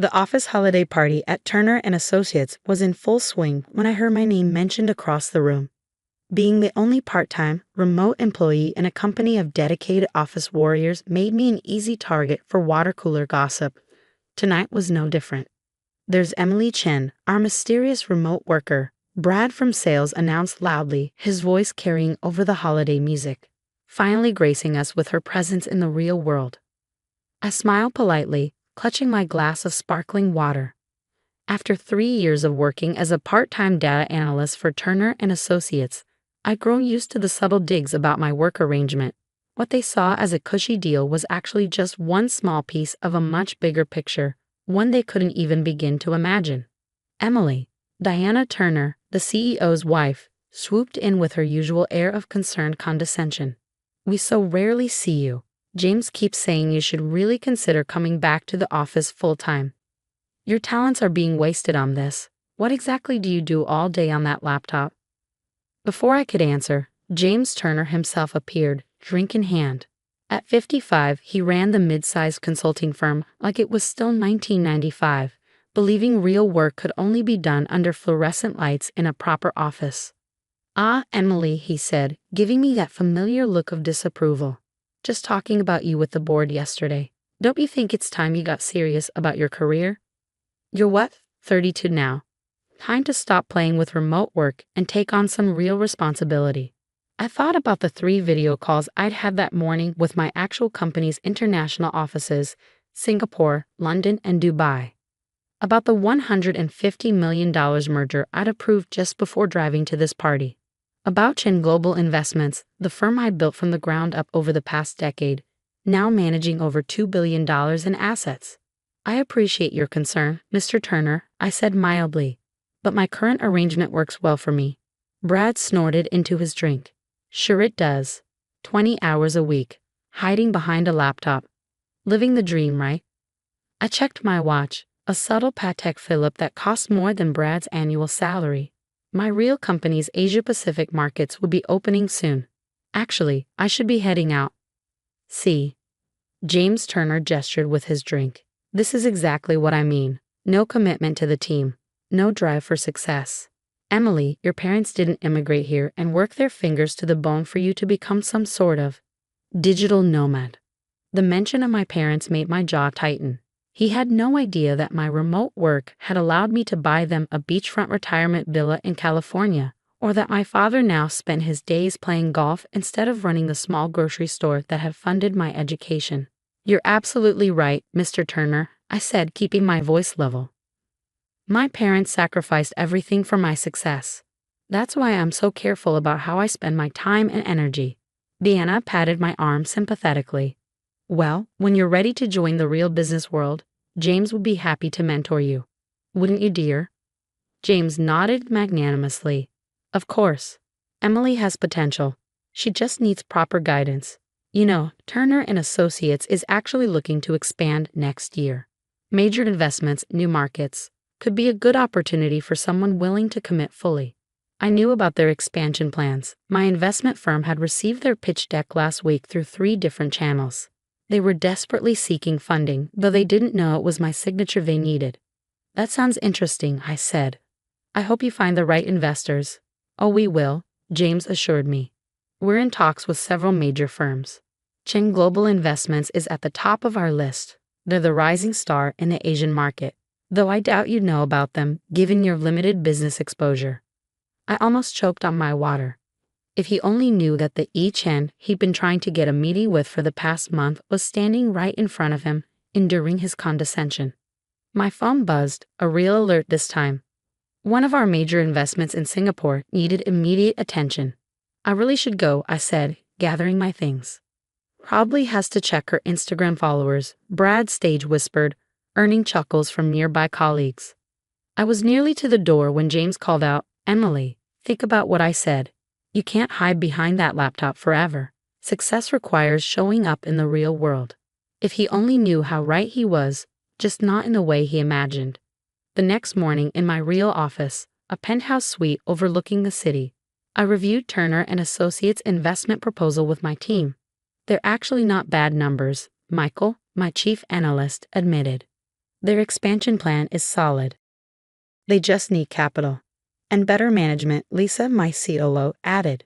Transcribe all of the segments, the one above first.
The office holiday party at Turner and Associates was in full swing when I heard my name mentioned across the room. Being the only part-time, remote employee in a company of dedicated office warriors made me an easy target for water cooler gossip. Tonight was no different. "There's Emily Chen, our mysterious remote worker," Brad from sales announced loudly, his voice carrying over the holiday music, finally gracing us with her presence in the real world. I smiled politely, clutching my glass of sparkling water. After 3 years of working as a part-time data analyst for Turner and Associates, I'd grown used to the subtle digs about my work arrangement. What they saw as a cushy deal was actually just one small piece of a much bigger picture, one they couldn't even begin to imagine. Emily, Diana Turner, the CEO's wife, swooped in with her usual air of concerned condescension. "We so rarely see you. James keeps saying you should really consider coming back to the office full-time. Your talents are being wasted on this. What exactly do you do all day on that laptop?" Before I could answer, James Turner himself appeared, drink in hand. At 55, he ran the mid-sized consulting firm like it was still 1995, believing real work could only be done under fluorescent lights in a proper office. "Ah, Emily," he said, giving me that familiar look of disapproval. "Just talking about you with the board yesterday. Don't you think it's time you got serious about your career? You're what, 32 now? Time to stop playing with remote work and take on some real responsibility." I thought about the 3 video calls I'd had that morning with my actual company's international offices, Singapore, London, and Dubai. About the $150 million merger I'd approved just before driving to this party. About Chen Global Investments, the firm I built from the ground up over the past decade, now managing over $2 billion in assets. "I appreciate your concern, Mr. Turner," I said mildly, "but my current arrangement works well for me." Brad snorted into his drink. "Sure it does. 20 hours a week, hiding behind a laptop. Living the dream, right?" I checked my watch, a subtle Patek Philippe that cost more than Brad's annual salary. My real company's Asia-Pacific markets would be opening soon. Actually, I should be heading out. "See?" James Turner gestured with his drink. "This is exactly what I mean. No commitment to the team. No drive for success. Emily, your parents didn't immigrate here and work their fingers to the bone for you to become some sort of digital nomad." The mention of my parents made my jaw tighten. He had no idea that my remote work had allowed me to buy them a beachfront retirement villa in California, or that my father now spent his days playing golf instead of running the small grocery store that had funded my education. "You're absolutely right, Mr. Turner," I said, keeping my voice level. "My parents sacrificed everything for my success. That's why I'm so careful about how I spend my time and energy." Deanna patted my arm sympathetically. "Well, when you're ready to join the real business world, James would be happy to mentor you. Wouldn't you, dear?" James nodded magnanimously. "Of course. Emily has potential. She just needs proper guidance. You know, Turner and Associates is actually looking to expand next year. Major investments, new markets. Could be a good opportunity for someone willing to commit fully." I knew about their expansion plans. My investment firm had received their pitch deck last week through 3 different channels. They were desperately seeking funding, though they didn't know it was my signature they needed. "That sounds interesting," I said. "I hope you find the right investors." "Oh, we will," James assured me. "We're in talks with several major firms. Chen Global Investments is at the top of our list. They're the rising star in the Asian market, though I doubt you'd know about them, given your limited business exposure." I almost choked on my water. If he only knew that the Chen he'd been trying to get a meeting with for the past month was standing right in front of him, enduring his condescension. My phone buzzed, a real alert this time. One of our major investments in Singapore needed immediate attention. "I really should go," I said, gathering my things. "Probably has to check her Instagram followers," Brad stage whispered, earning chuckles from nearby colleagues. I was nearly to the door when James called out, "Emily, think about what I said. You can't hide behind that laptop forever. Success requires showing up in the real world." If he only knew how right he was, just not in the way he imagined. The next morning in my real office, a penthouse suite overlooking the city, I reviewed Turner and Associates' investment proposal with my team. "They're actually not bad numbers," Michael, my chief analyst, admitted. Their expansion plan is solid. They just need capital. And better management, Lisa, my COO, added.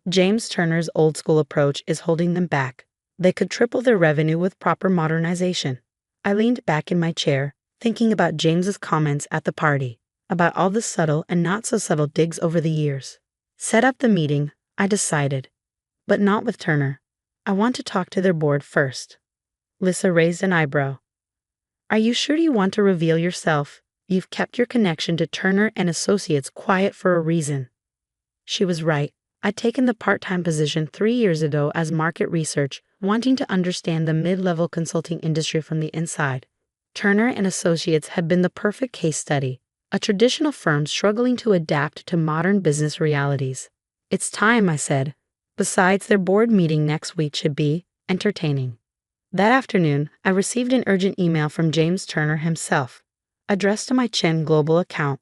James Turner's old-school approach is holding them back. They could triple their revenue with proper modernization. I leaned back in my chair, thinking about James's comments at the party, about all the subtle and not-so-subtle digs over the years. Set up the meeting, I decided. But not with Turner. I want to talk to their board first. Lisa raised an eyebrow. Are you sure you want to reveal yourself? You've kept your connection to Turner and Associates quiet for a reason. She was right. I'd taken the part-time position 3 years ago as market research, wanting to understand the mid-level consulting industry from the inside. Turner and Associates had been the perfect case study, a traditional firm struggling to adapt to modern business realities. It's time, I said. Besides, their board meeting next week should be entertaining. That afternoon, I received an urgent email from James Turner himself, addressed to my Chen Global account.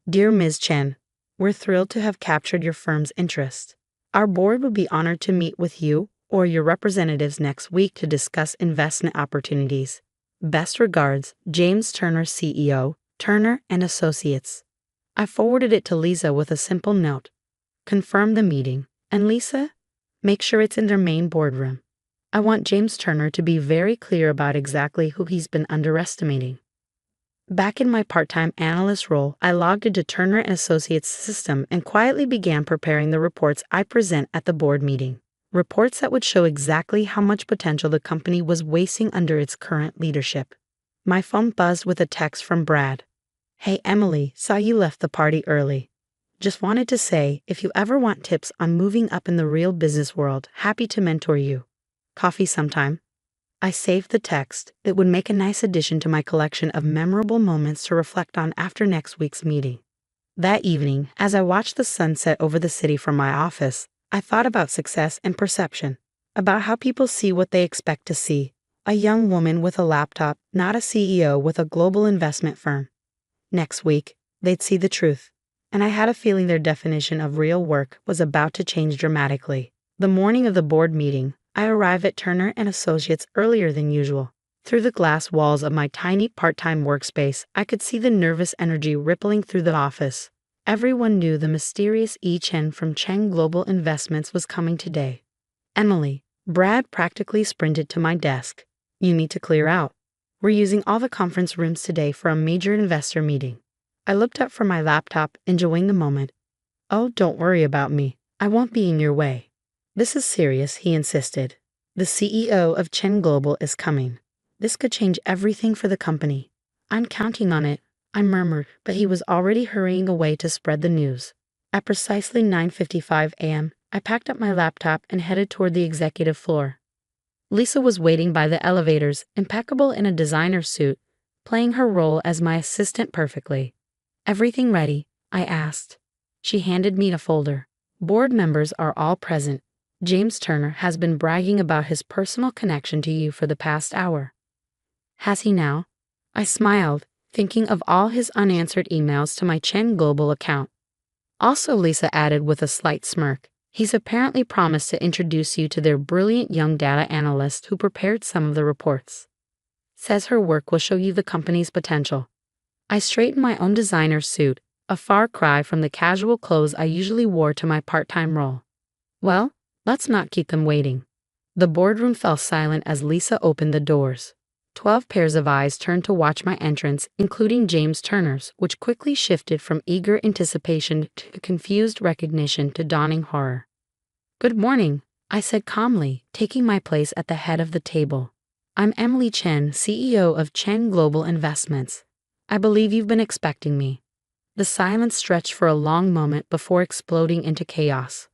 Dear Ms. Chen, we're thrilled to have captured your firm's interest. Our board would be honored to meet with you or your representatives next week to discuss investment opportunities. Best regards, James Turner, CEO, Turner and Associates. I forwarded it to Lisa with a simple note. Confirm the meeting. And Lisa, make sure it's in their main boardroom. I want James Turner to be very clear about exactly who he's been underestimating. Back in my part-time analyst role, I logged into Turner and Associates' system and quietly began preparing the reports I present at the board meeting. Reports that would show exactly how much potential the company was wasting under its current leadership. My phone buzzed with a text from Brad. Hey Emily, saw you left the party early. Just wanted to say, if you ever want tips on moving up in the real business world, happy to mentor you. Coffee sometime. I saved the text. It would make a nice addition to my collection of memorable moments to reflect on after next week's meeting. That evening, as I watched the sun set over the city from my office, I thought about success and perception, about how people see what they expect to see. A young woman with a laptop, not a CEO with a global investment firm. Next week, they'd see the truth. And I had a feeling their definition of real work was about to change dramatically. The morning of the board meeting, I arrived at Turner and Associates earlier than usual. Through the glass walls of my tiny part-time workspace, I could see the nervous energy rippling through the office. Everyone knew the mysterious Chen from Cheng Global Investments was coming today. Emily, Brad practically sprinted to my desk. You need to clear out. We're using all the conference rooms today for a major investor meeting. I looked up from my laptop, enjoying the moment. Oh, don't worry about me. I won't be in your way. This is serious, he insisted. The CEO of Chen Global is coming. This could change everything for the company. I'm counting on it, I murmured, but he was already hurrying away to spread the news. At precisely 9:55 a.m., I packed up my laptop and headed toward the executive floor. Lisa was waiting by the elevators, impeccable in a designer suit, playing her role as my assistant perfectly. Everything ready? I asked. She handed me a folder. Board members are all present. James Turner has been bragging about his personal connection to you for the past hour. Has he now? I smiled, thinking of all his unanswered emails to my Chen Global account. Also, Lisa added with a slight smirk, he's apparently promised to introduce you to their brilliant young data analyst who prepared some of the reports. Says her work will show you the company's potential. I straightened my own designer suit, a far cry from the casual clothes I usually wore to my part-time role. Well, let's not keep them waiting. The boardroom fell silent as Lisa opened the doors. 12 pairs of eyes turned to watch my entrance, including James Turner's, which quickly shifted from eager anticipation to confused recognition to dawning horror. Good morning, I said calmly, taking my place at the head of the table. I'm Emily Chen, CEO of Chen Global Investments. I believe you've been expecting me. The silence stretched for a long moment before exploding into chaos.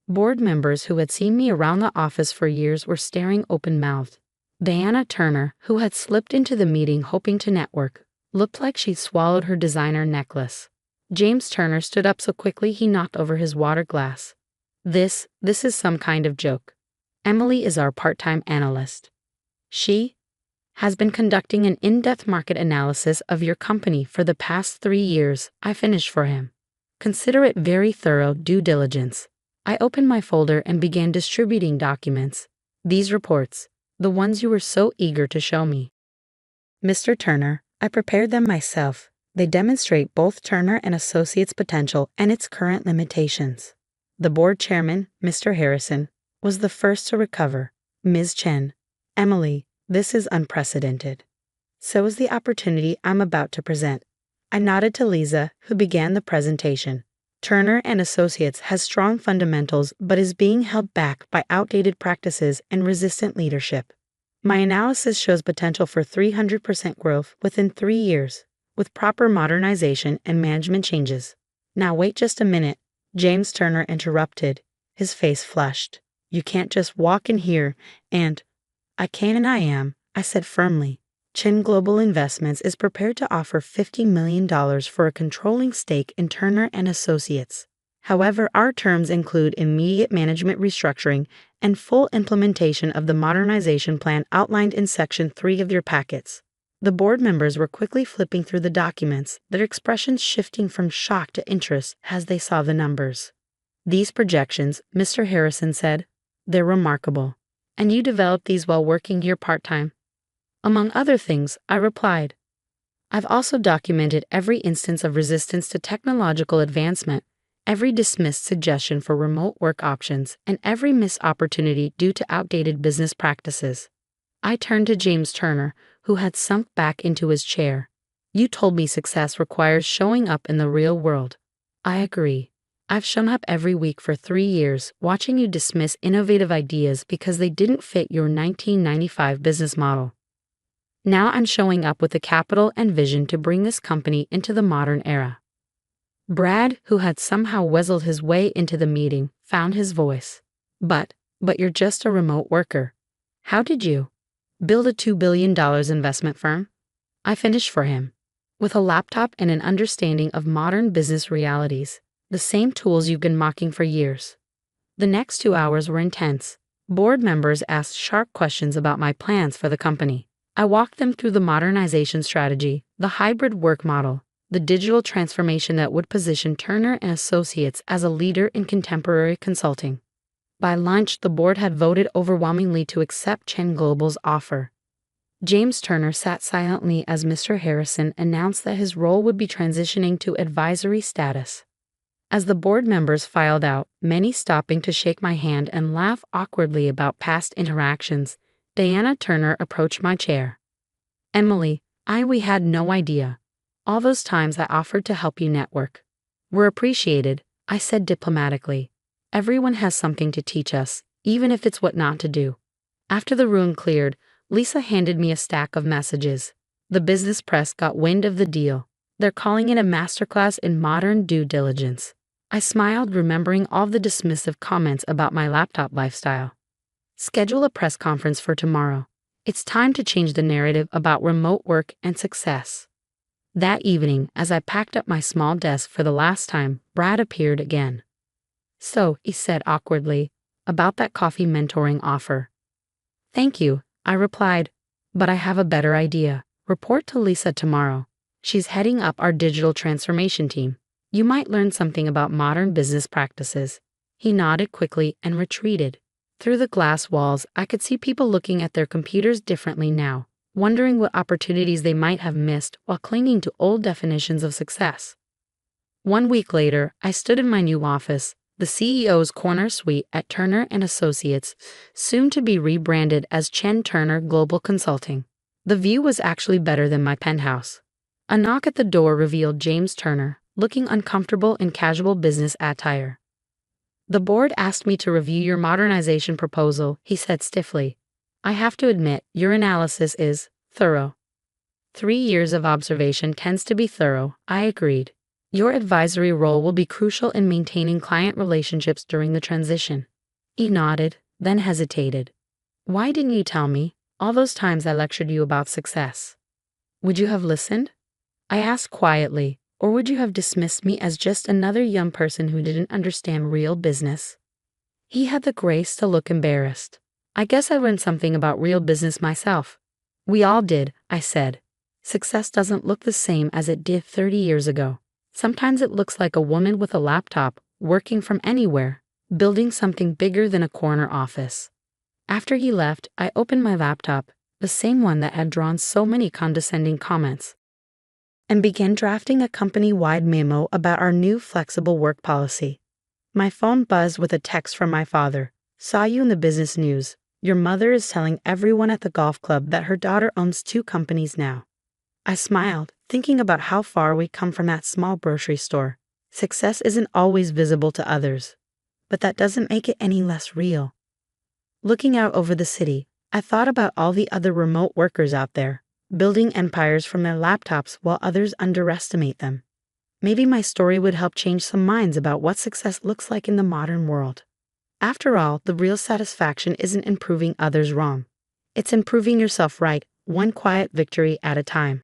Board members who had seen me around the office for years were staring open-mouthed. Diana Turner, who had slipped into the meeting hoping to network, looked like she'd swallowed her designer necklace. James Turner stood up so quickly he knocked over his water glass. This is some kind of joke. Emily is our part-time analyst. She has been conducting an in-depth market analysis of your company for the past 3 years, I finished for him. Consider it very thorough due diligence. I opened my folder and began distributing documents. These reports, the ones you were so eager to show me. Mr. Turner, I prepared them myself. They demonstrate both Turner and Associates' potential and its current limitations. The board chairman, Mr. Harrison, was the first to recover. Ms. Chen, Emily, this is unprecedented. So is the opportunity I'm about to present. I nodded to Lisa, who began the presentation. Turner and Associates has strong fundamentals but is being held back by outdated practices and resistant leadership. My analysis shows potential for 300% growth within 3 years, with proper modernization and management changes. Now wait just a minute, James Turner interrupted, his face flushed. You can't just walk in here and... I can and I am, I said firmly. Chen Global Investments is prepared to offer $50 million for a controlling stake in Turner and Associates. However, our terms include immediate management restructuring and full implementation of the modernization plan outlined in Section 3 of your packets. The board members were quickly flipping through the documents, their expressions shifting from shock to interest as they saw the numbers. These projections, Mr. Harrison said, they're remarkable. And you developed these while working here part-time? Among other things, I replied. I've also documented every instance of resistance to technological advancement, every dismissed suggestion for remote work options, and every missed opportunity due to outdated business practices. I turned to James Turner, who had sunk back into his chair. You told me success requires showing up in the real world. I agree. I've shown up every week for 3 years, watching you dismiss innovative ideas because they didn't fit your 1995 business model. Now I'm showing up with the capital and vision to bring this company into the modern era. Brad, who had somehow weaseled his way into the meeting, found his voice. But you're just a remote worker. How did you build a $2 billion investment firm? I finished for him. With a laptop and an understanding of modern business realities, the same tools you've been mocking for years. The next 2 hours were intense. Board members asked sharp questions about my plans for the company. I walked them through the modernization strategy, the hybrid work model, the digital transformation that would position Turner and Associates as a leader in contemporary consulting. By lunch, the board had voted overwhelmingly to accept Chen Global's offer. James Turner sat silently as Mr. Harrison announced that his role would be transitioning to advisory status. As the board members filed out, many stopping to shake my hand and laugh awkwardly about past interactions, Diana Turner approached my chair. Emily, we had no idea. All those times I offered to help you network were appreciated, I said diplomatically. Everyone has something to teach us, even if it's what not to do. After the room cleared, Lisa handed me a stack of messages. The business press got wind of the deal. They're calling it a masterclass in modern due diligence. I smiled, remembering all the dismissive comments about my laptop lifestyle. Schedule a press conference for tomorrow. It's time to change the narrative about remote work and success. That evening, as I packed up my small desk for the last time, Brad appeared again. So, he said awkwardly, about that coffee mentoring offer. Thank you, I replied, but I have a better idea. Report to Lisa tomorrow. She's heading up our digital transformation team. You might learn something about modern business practices. He nodded quickly and retreated. Through the glass walls, I could see people looking at their computers differently now, wondering what opportunities they might have missed while clinging to old definitions of success. 1 week later, I stood in my new office, the CEO's corner suite at Turner and Associates, soon to be rebranded as Chen Turner Global Consulting. The view was actually better than my penthouse. A knock at the door revealed James Turner, looking uncomfortable in casual business attire. The board asked me to review your modernization proposal, he said stiffly. I have to admit, your analysis is thorough. 3 years of observation tends to be thorough, I agreed. Your advisory role will be crucial in maintaining client relationships during the transition. He nodded, then hesitated. Why didn't you tell me? All those times I lectured you about success. Would you have listened? I asked quietly, or would you have dismissed me as just another young person who didn't understand real business? He had the grace to look embarrassed. I guess I learned something about real business myself. We all did, I said. Success doesn't look the same as it did 30 years ago. Sometimes it looks like a woman with a laptop, working from anywhere, building something bigger than a corner office. After he left, I opened my laptop, the same one that had drawn so many condescending comments. and began drafting a company-wide memo about our new flexible work policy. My phone buzzed with a text from my father. "Saw you in the business news. Your mother is telling everyone at the golf club that her daughter owns 2 companies now." I smiled, thinking about how far we come from that small grocery store. Success isn't always visible to others, but that doesn't make it any less real. Looking out over the city, I thought about all the other remote workers out there, building empires from their laptops while others underestimate them. Maybe my story would help change some minds about what success looks like in the modern world. After all, the real satisfaction isn't in proving others wrong. It's in proving yourself right, one quiet victory at a time.